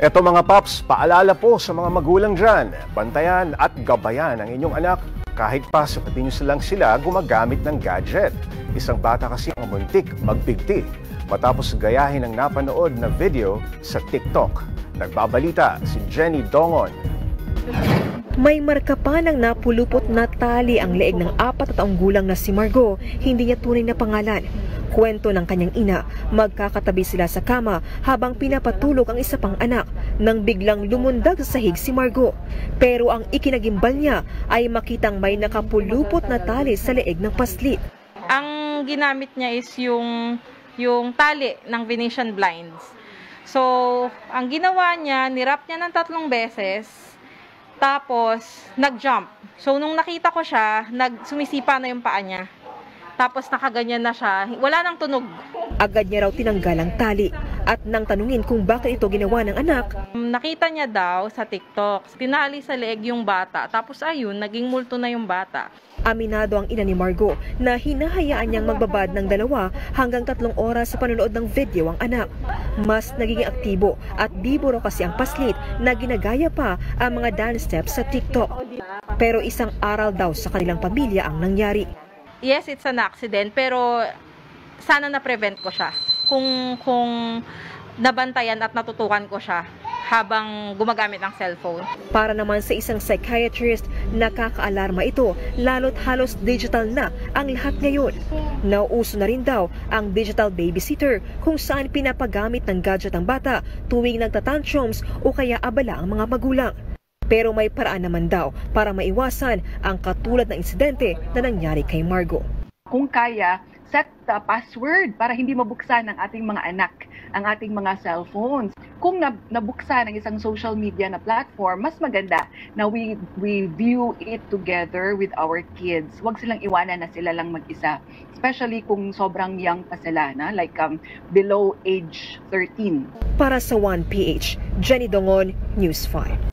Eto mga paps, paalala po sa mga magulang dyan. Bantayan at gabayan ang inyong anak kahit pa sapatin nyo silang sila gumagamit ng gadget. Isang bata kasi ang muntik magbigti matapos gayahin ang napanood na video sa TikTok. Nagbabalita si Jenny Dongon. May marka pa ng napulupot na tali ang leeg ng 4 na taong gulang na si Margo, hindi niya tunay na pangalan. Kwento ng kanyang ina, magkakatabi sila sa kama habang pinapatulog ang isa pang anak nang biglang lumundag sa sahig si Margo. Pero ang ikinagimbal niya ay makitang may nakapulupot na tali sa leeg ng paslit. Ang ginamit niya is yung tali ng Venetian blinds. So, ang ginawa niya, nirap niya ng 3 beses, tapos nag-jump. So, nung nakita ko siya, sumisipa na yung paa niya. Tapos nakaganyan na siya, wala nang tunog. Agad niya raw tinanggal ang tali at nang tanungin kung bakit ito ginawa ng anak. Nakita niya daw sa TikTok, tinali sa leeg yung bata, tapos ayun, naging multo na yung bata. Aminado ang ina ni Margo na hinahayaan niyang magbabad ng 2 hanggang 3 oras sa panonood ng video ang anak. Mas nagiging aktibo at bibo raw kasi ang paslit na ginagaya pa ang mga dance steps sa TikTok. Pero isang aral daw sa kanilang pamilya ang nangyari. Yes, it's an accident, pero sana na-prevent ko siya. Kung nabantayan at natutukan ko siya habang gumagamit ng cellphone. Para naman sa isang psychiatrist, nakakaalarma ito, lalo't halos digital na ang lahat ngayon. Nauuso na rin daw ang digital babysitter kung saan pinapagamit ng gadget ang bata tuwing nagtatantrums o kaya abala ang mga magulang. Pero may paraan naman daw para maiwasan ang katulad ng insidente na nangyari kay Margo. Kung kaya, set the password para hindi mabuksan ng ating mga anak ang ating mga cellphones. Kung nabuksan ang isang social media na platform, mas maganda na we view it together with our kids. Huwag silang iwanan na sila lang mag-isa. Especially kung sobrang young pa sila, like below age 13. Para sa 1PH, Jenny Dongon, News 5.